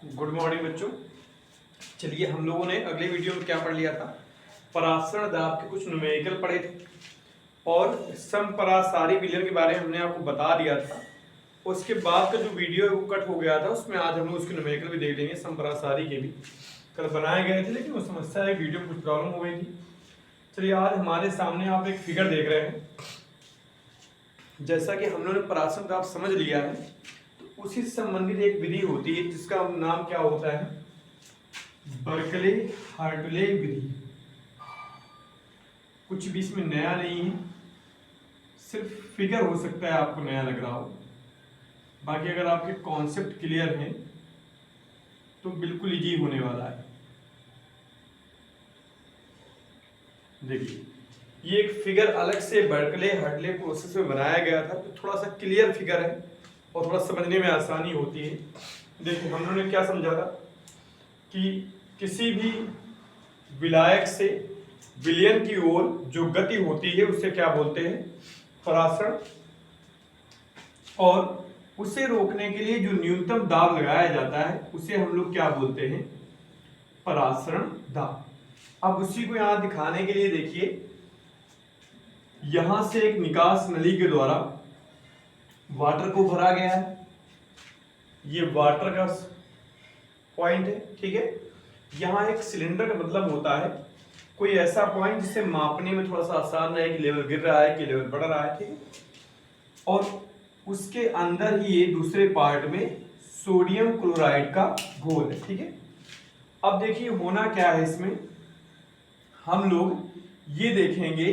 Good morning बच्चों। चलिए हम लोगों ने अगले वीडियो में क्या पढ़ लिया था, परासरण दाब के कुछ न्यूमेरिकल पढ़े थे और समपरासारी विलयन के बारे में हमने आपको बता दिया था। उसके बाद का जो वीडियो है वो कट हो गया था, उसमें आज हम लोग उसके न्यूमेरिकल भी देख लेंगे। समपरासारी के भी कल बनाए गए थे लेकिन वो समस्या है, वीडियो में कुछ प्रॉब्लम हो गई थी। चलिए आज हमारे सामने आप एक फिगर देख रहे हैं। जैसा कि हम लोगों ने परासरण दाब समझ लिया है तो उसी से संबंधित एक विधि होती है जिसका नाम क्या होता है, बर्कले हार्टले विधि। कुछ भी इसमें नया नहीं है, सिर्फ फिगर हो सकता है आपको नया लग रहा हो, बाकी अगर आपके कॉन्सेप्ट क्लियर हैं तो बिल्कुल इजी होने वाला है। देखिए ये एक फिगर अलग से बर्कले हार्टले प्रोसेस में बनाया गया था, तो थोड़ा सा क्लियर फिगर है और थोड़ा समझने में आसानी होती है। देखिए हम लोगों ने क्या समझा था कि किसी भी विलायक से विलयन की ओर जो गति होती है उसे क्या बोलते हैं, परासरण। और उसे रोकने के लिए जो न्यूनतम दाब लगाया जाता है उसे हम लोग क्या बोलते हैं, परासरण दाब। अब उसी को यहां दिखाने के लिए देखिए, यहां से एक निकास नली के द्वारा वाटर को भरा गया है, ये वाटर का पॉइंट है, ठीक है। यहाँ एक सिलेंडर का मतलब होता है कोई ऐसा पॉइंट जिसे मापने में थोड़ा सा आसान रहे कि लेवल गिर रहा है कि लेवल बढ़ रहा है, ठीक है। और उसके अंदर ही ये दूसरे पार्ट में सोडियम क्लोराइड का घोल है, ठीक है। अब देखिए होना क्या है इसमें, हम लोग ये देखेंगे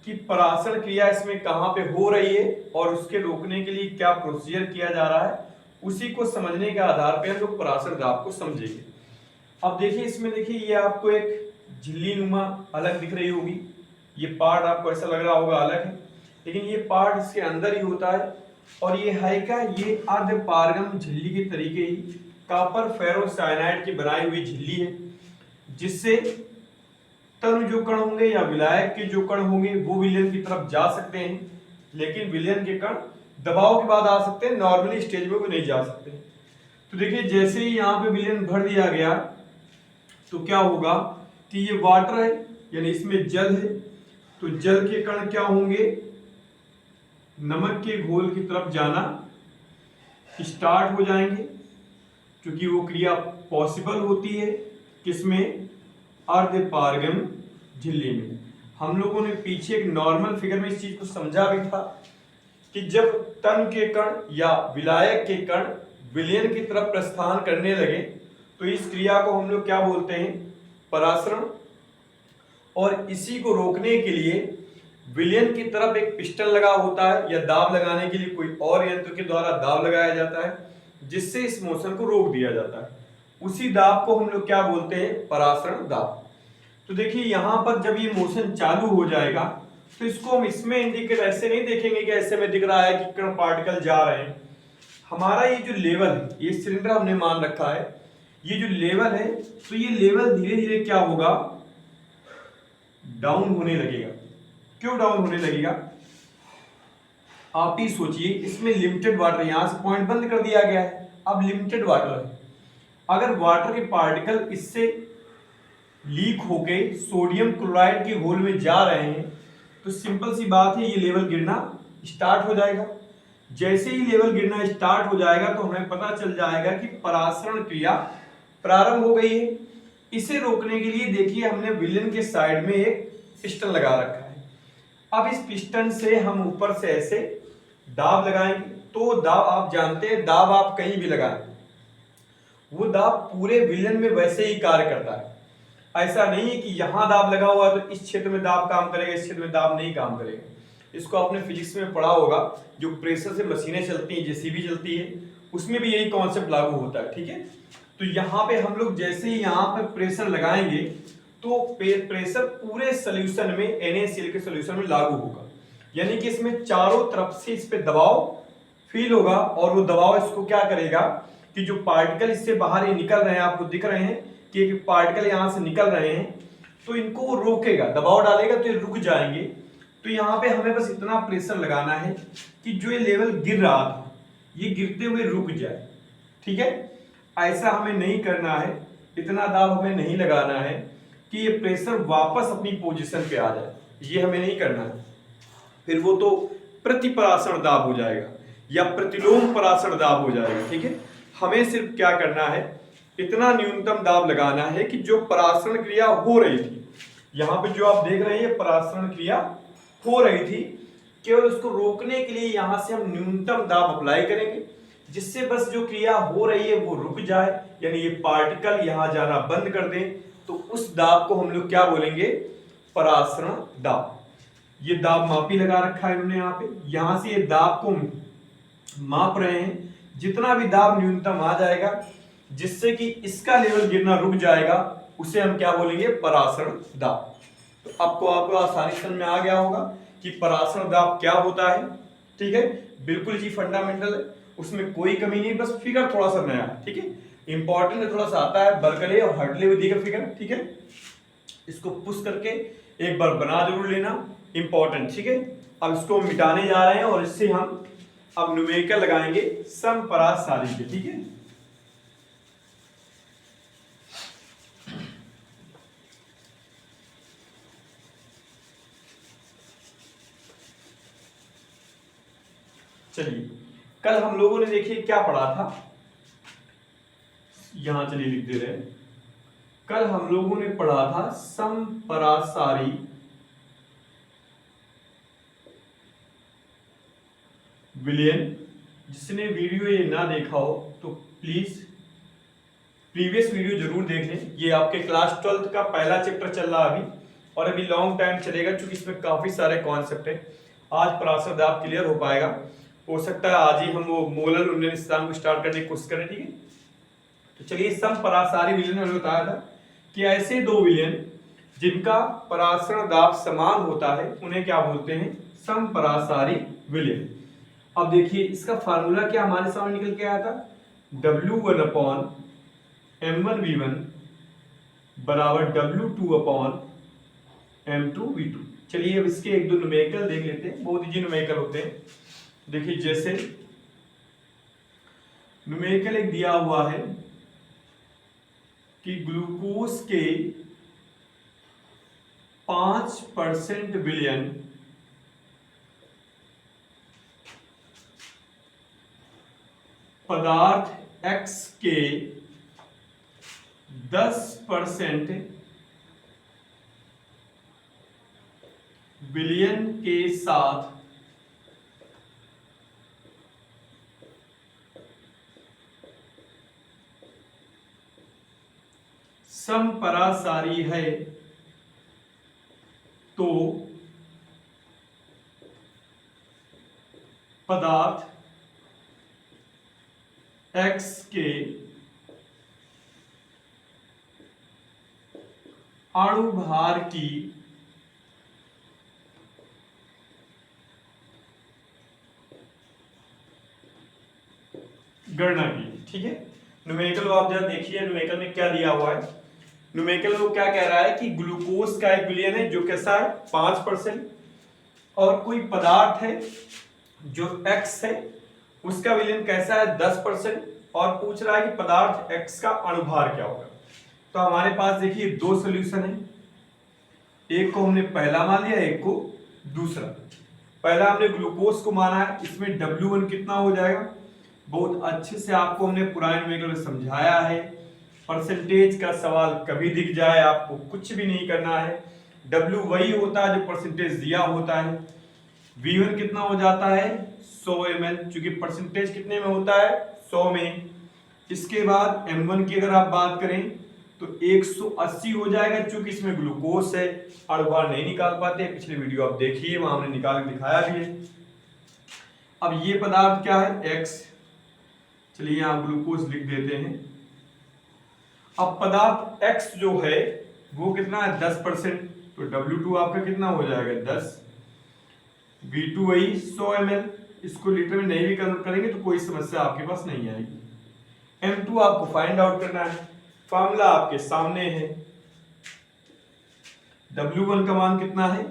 कि परासरण क्रिया इसमें कहां पे हो रही है और उसके रोकने के लिए क्या प्रोसीजर किया जा रहा है, उसी को समझने के आधार पर हम लोग परासरण दाब को समझेंगे। अब देखिए इसमें, देखिए ये आपको एक झिल्ली नुमा अलग दिख रही होगी, ये पार्ट आपको ऐसा लग रहा होगा अलग है, लेकिन ये पार्ट इसके अंदर ही होता है। और ये है क्या, ये अर्धपारगम झिल्ली के तरीके ही कॉपर फेरोसाइनाइड की बनाई हुई झिल्ली है, जिससे तनु जो कण होंगे या विलायक के जो कण होंगे वो विलयन की तरफ जा सकते हैं, लेकिन विलयन के कण दबाव के बाद आ सकते हैं, नॉर्मली स्टेज में वो नहीं जा सकते। तो देखिए जैसे ही यहाँ पे विलयन भर दिया गया तो क्या होगा कि ये वाटर है यानी इसमें जल है, तो जल के कण क्या होंगे, नमक के घोल की तरफ जाना स्टार्ट हो जाएंगे, क्योंकि वो क्रिया पॉसिबल होती है किसमें, अर्धपारगम झिल्ली में। हम लोगों ने पीछे एक नॉर्मल फिगर में इस चीज को समझा भी था कि जब तन के कण या विलायक के कण विलयन की तरफ प्रस्थान करने लगे तो इस क्रिया को हम लोग क्या बोलते हैं, परासरण। और इसी को रोकने के लिए विलयन की तरफ एक पिस्टन लगा होता है या दाब लगाने के लिए कोई और यंत्र के द्वारा दाब लगाया जाता है, जिससे इस मोशन को रोक दिया जाता है। उसी दाब को हम लोग क्या बोलते हैं, परासरण दाब। तो देखिए यहां पर जब ये मोशन चालू हो जाएगा तो इसको हम इसमें इंडिकेट ऐसे नहीं देखेंगे कि ऐसे में दिख रहा है कि कण पार्टिकल जा रहे हैं। हमारा ये जो लेवल है, ये सिलेंडर हमने मान रखा है, ये जो लेवल है तो ये लेवल धीरे धीरे क्या होगा, डाउन होने लगेगा। क्यों डाउन होने लगेगा, आप ही सोचिए, इसमें लिमिटेड वाटर, यहां से पॉइंट बंद कर दिया गया है, अब लिमिटेड वाटर है। अगर वाटर के पार्टिकल इससे लीक होके सोडियम क्लोराइड के घोल में जा रहे हैं तो सिंपल सी बात है, ये लेवल गिरना स्टार्ट हो जाएगा। जैसे ही लेवल गिरना स्टार्ट हो जाएगा तो हमें पता चल जाएगा कि परासरण क्रिया प्रारंभ हो गई है। इसे रोकने के लिए देखिए हमने विलयन के साइड में एक पिस्टन लगा रखा है। अब इस पिस्टन से हम ऊपर से ऐसे दाब लगाएंगे, तो दाब आप जानते हैं, दाब आप कहीं भी लगाएं वो दाब पूरे विलयन में वैसे ही कार्य करता है। ऐसा नहीं है कि यहां दाब लगा हुआ है तो इस क्षेत्र में दाब काम करेगा, इस क्षेत्र में दाब नहीं काम करेगा। इसको आपने फिजिक्स में पढ़ा होगा, जो प्रेशर से मशीनें चलती हैं, जेसीबी चलती है, उसमें भी यही कॉन्सेप्ट लागू होता है, ठीक है। तो यहाँ पे हम लोग जैसे ही यहाँ पे प्रेशर लगाएंगे तो प्रेशर पूरे सोल्यूशन में, NaCl के सोल्यूशन में लागू होगा, यानी कि इसमें चारों तरफ से इस पे दबाव फील होगा और वो दबाव इसको क्या करेगा कि जो पार्टिकल इससे बाहर ही निकल रहे हैं, आपको दिख रहे हैं कि एक पार्टिकल यहाँ से निकल रहे हैं, तो इनको वो रोकेगा, दबाव डालेगा तो ये रुक जाएंगे। तो यहाँ पे हमें बस इतना प्रेशर लगाना है कि जो ये लेवल गिर रहा था ये गिरते हुए रुक जाए, ठीक है। ऐसा हमें नहीं करना है, इतना दाब हमें नहीं लगाना है कि ये प्रेशर वापस अपनी पोजीशन पे आ जाए, ये हमें नहीं करना है। फिर वो तो प्रतिपरासरण दाब हो जाएगा या प्रतिलोम परासरण दाब हो जाएगा। ठीक है, हमें सिर्फ क्या करना है, इतना न्यूनतम दाब लगाना है कि जो परासरण क्रिया हो रही थी, यहाँ पे जो आप देख रहे हैं ये परासरण क्रिया हो रही थी, केवल उसको रोकने के लिए यहां से हम न्यूनतम दाब अप्लाई करेंगे, जिससे बस जो क्रिया हो रही है वो रुक जाए, यानी ये पार्टिकल यहां जाना बंद कर दें। तो उस दाब को हम लोग क्या बोलेंगे, परासरण दाब। ये दाब मापी लगा रखा है इन्होंने यहाँ पे, यहां से ये दाब को माप रहे हैं, जितना भी दाब न्यूनतम आ जाएगा जिससे कि इसका लेवल गिरना रुक जाएगा, उसे हम क्या बोलेंगे, परासरण दाब। तो आपको आसानी समझ में आ गया होगा कि परासरण दाब क्या होता है। ठीक है, बिल्कुल जी फंडामेंटल है, उसमें कोई कमी नहीं, बस फिगर थोड़ा सा नया है। ठीक है, इंपॉर्टेंट है, थोड़ा सा आता है, बर्कले और हर्टले विधि का फिगर। ठीक है, इसको पुश करके एक बार बना जरूर लेना, इंपॉर्टेंट। ठीक है, अब इसको मिटाने जा रहे हैं और इससे हम अब न्यूमेरिकल लगाएंगे समपरासारी के। ठीक है, चलिए कल हम लोगों ने देखिए क्या पढ़ा था, यहां चलिए लिख दे रहे हैं। कल हम लोगों ने पढ़ा था समपरासारी विलयन। जिसने वीडियो ये ना देखा हो तो प्लीज प्रीवियस वीडियो जरूर देख लें। ये आपके क्लास 12th का पहला चैप्टर चल रहा अभी, और अभी लॉन्ग टाइम चलेगा क्योंकि इसमें काफी सारे कॉन्सेप्ट है। आज परासर दाब क्लियर हो पाएगा, हो सकता है आज ही हम वो मोलर उन्नयन स्थान को स्टार्ट करने की कोशिश करें। ठीक है, तो चलिए समपरासारी विलयन मैंने बताया था कि ऐसे दो विलयन जिनका परासरण दाब समान होता है उन्हें क्या बोलते हैं, समपरासारी विलयन। अब देखिए इसका फार्मूला क्या हमारे सामने निकल के आया था, W1 अपॉन M1V1 बराबर W2 अपॉन M2V2। चलिए अब इसके एक दो न्यूमेरिकल देख लेते हैं, बहुत इजी न्यूमेरिकल होते हैं। देखिए जैसे न्यूमेरिकल एक दिया हुआ है कि ग्लूकोज के 5% विलयन पदार्थ X के 10% विलयन के साथ समपरासारी है, तो पदार्थ X के अणुभार की गणना की। ठीक है, न्यूमेरिकल आप जरा देखिए न्यूमेरिकल में क्या दिया हुआ है। न्यूमेरिकल वो क्या कह रहा है कि ग्लूकोज का एक विलयन है जो कैसा है 5%, और कोई पदार्थ है जो X है उसका विलयन कैसा है 10%, और पूछ रहा है कि पदार्थ X का अणुभार क्या होगा। तो हमारे पास देखिए दो सोल्यूशन है, एक को हमने पहला मान लिया, एक को दूसरा। पहला हमने ग्लूकोज को माना है, इसमें W1 कितना हो जाएगा, बहुत अच्छे से आपको हमने पुराने न्यूमेरिकल में समझाया है। परसेंटेज का सवाल कभी दिख जाए आपको कुछ भी नहीं करना है, W वही होता है जो परसेंटेज दिया होता है। V1 कितना हो जाता है 100 ml, क्योंकि परसेंटेज कितने में होता है 100 में। इसके बाद M1 की अगर आप बात करें तो 180 हो जाएगा, क्योंकि इसमें ग्लूकोज है, अणुभार नहीं निकाल पाते, पिछले वीडियो आप देखिए वहां हमने निकाल के दिखाया भी है। अब ये पदार्थ क्या है X, चलिए यहां ग्लूकोज लिख देते हैं। अब पदार्थ X जो है वो कितना है 10%, तो W2 आपका कितना हो जाएगा 10, V2 वही 100 ml, इसको लीटर में नहीं भी कन्वर्ट करेंगे तो कोई समस्या आपके पास नहीं आएगी। M2 आपको फाइंड आउट करना है, फॉर्मूला आपके सामने है। W1 का मान कितना है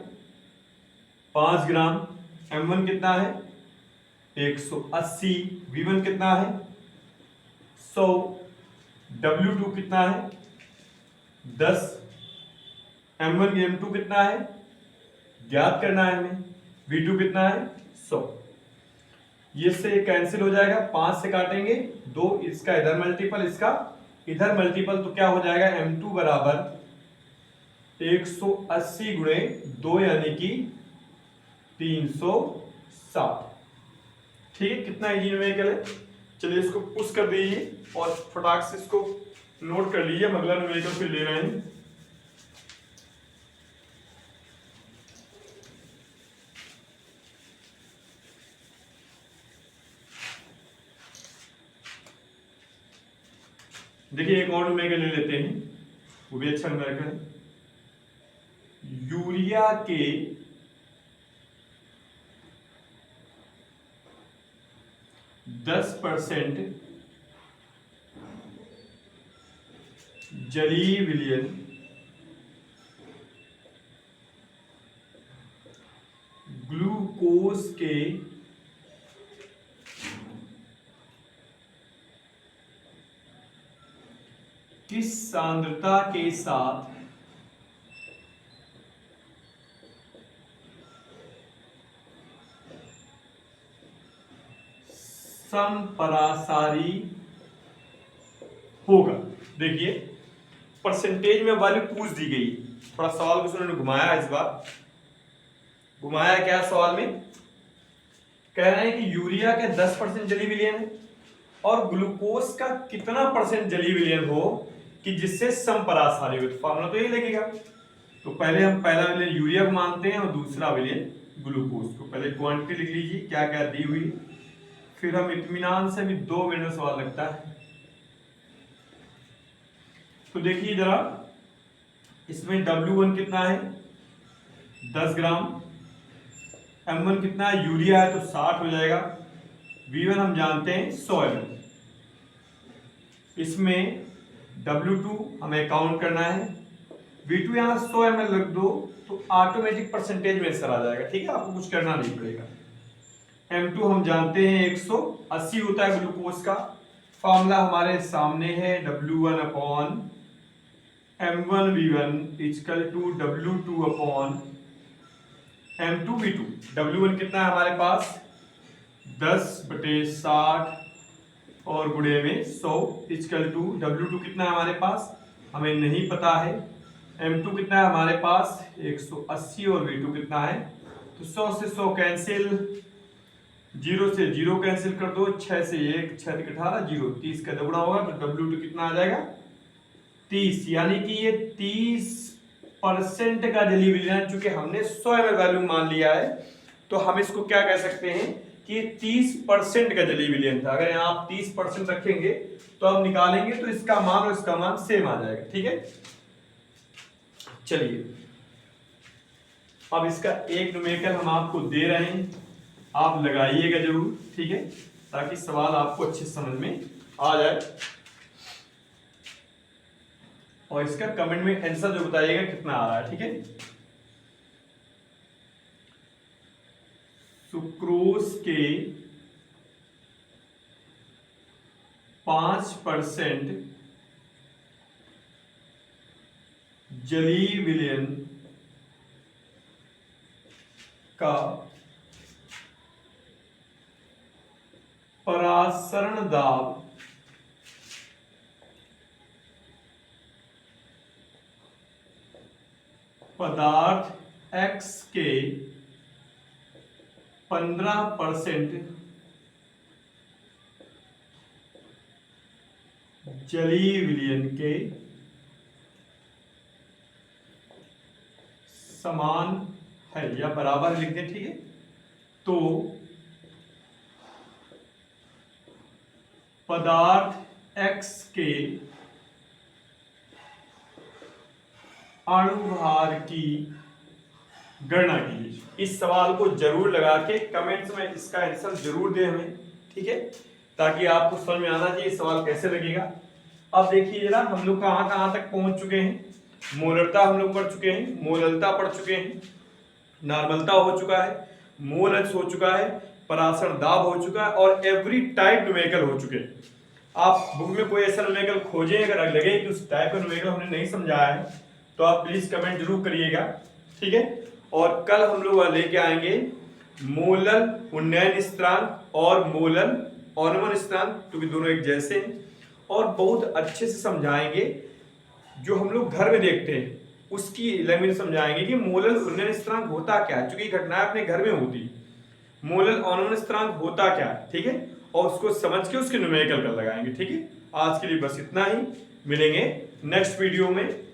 5 ग्राम, M1 कितना है 180, V1 कितना है 100, W2 कितना है 10, M1 M2 कितना है ज्ञात करना है हमें, V2 कितना है 100। ये से कैंसिल हो जाएगा, 5 से काटेंगे 2, इसका इधर मल्टीपल इसका इधर मल्टीपल, तो क्या हो जाएगा M2 बराबर 180 गुणे 2 यानी कि 360। ठीक है, कितना इजी न्यूमेरिकल है। चलिए इसको पुश कर दीजिए और फटाक से इसको नोट कर लीजिए, हम अगला न्यूमेरिकल फिर ले रहे हैं। देखिए एक और न्यूमेरिकल ले लेते हैं, वो भी अच्छा न्यूमेरिकल है। यूरिया के 10% जलीय विलयन ग्लूकोज के किस सांद्रता के साथ समपरासारी होगा। देखिए परसेंटेज में वैल्यू पूछ दी गई, थोड़ा सवाल को उन्होंने घुमाया, इस बार घुमाया क्या सवाल में, कह रहे हैं कि यूरिया के 10% जलीय विलयन है और ग्लूकोज का कितना परसेंट जलीय विलयन हो कि जिससे समपरासारी हो, तो फॉर्मूला तो यही लगेगा। तो पहले हम पहला विलयन यूरिया को मानते हैं और दूसरा विलयन ग्लूकोज को। पहले क्वांटिटी लिख लीजिए क्या क्या दी हुई, फिर हम इत्मीनान से भी 2 मिनट में सवाल लगता है। तो देखिए जरा, इसमें W1 कितना है 10 ग्राम, M1 कितना है यूरिया है तो 60 हो जाएगा, V1 हम जानते हैं 100 ml। इसमें W2 हमें काउंट करना है, V2 यहाँ 100 ml रख दो तो ऑटोमेटिक परसेंटेज में आंसर आ जाएगा। ठीक है, आपको कुछ करना नहीं पड़ेगा। M2 हम जानते हैं 180 होता है ग्लूकोज का, फॉर्मूला हमारे सामने है W1 upon M1 V1 equal to W2 upon M2 V2। W1 कितना है हमारे पास 10/60 और गुणे में 100 इक्वल टू W2 कितना है हमारे पास हमें नहीं पता है, M2 कितना है हमारे पास 180 और V2 कितना है, तो 100 से 100 कैंसिल, 0 से 0 कैंसिल कर दो, 6 से 1 6 18 0 30 का दोगुना होगा, तो W2 कितना आ जाएगा 30। यानी कि ये 30% का जलीय विलयन, चूंकि हमने 100 ml वैल्यू मान लिया है तो हम इसको क्या कह सकते हैं कि 30% का जलीय विलयन था। अगर यहाँ आप 30% रखेंगे तो हम निकालेंगे तो इसका मान और इसका मान सेम आ जाएगा। ठीक है, चलिए अब इसका एक न्यूमेरिकल हम आपको दे रहे हैं, आप लगाइएगा जरूर। ठीक है, ताकि सवाल आपको अच्छे समझ में आ जाए और इसका कमेंट में आंसर जो बताइएगा कितना आ रहा है। ठीक है, सुक्रोज के 5% जलीय विलयन का परासरण दाब पदार्थ X के 15% जलीय विलयन के समान है या बराबर लिख दें। ठीक है, तो पदार्थ X के अणुभार की गणना कीजिए। इस सवाल को जरूर लगा के कमेंट्स में इसका आंसर जरूर दें हमें। ठीक है, ताकि आपको समझ में आना चाहिए सवाल कैसे लगेगा। अब देखिए जरा, हम लोग कहां तक पहुंच चुके हैं। मोलरता हम लोग पढ़ चुके हैं, मोललता पढ़ चुके हैं, नॉर्मलता हो चुका है, मोल अंश हो चुका है, परासरण दाब हो चुका है और एवरी टाइप न्यूमेरिकल हो चुके हैं। आप बुक में कोई ऐसा न्यूमेरिकल खोजें, अगर लगे कि उस टाइप का न्यूमेरिकल हमने नहीं समझाया है तो आप प्लीज कमेंट जरूर करिएगा, ठीक है। और कल हम लोग लेके आएंगे मोलर उन्नयन स्थिरांक और मोलर ऑनमन स्थिरांक, क्योंकि दोनों एक जैसे हैं, और बहुत अच्छे से समझाएंगे जो हम लोग घर में देखते हैं उसकी लैंग्वेज समझाएंगे कि मोलर उन्नयन स्थिरांक होता क्या है, क्योंकि घटनाएं अपने घर में होती, मोलर ऑनमन स्थिरांक होता क्या है, ठीक है, और उसको समझ के उसके न्यूमेरिकल कर लगाएंगे, ठीक है। आज के लिए बस इतना ही, मिलेंगे नेक्स्ट वीडियो में।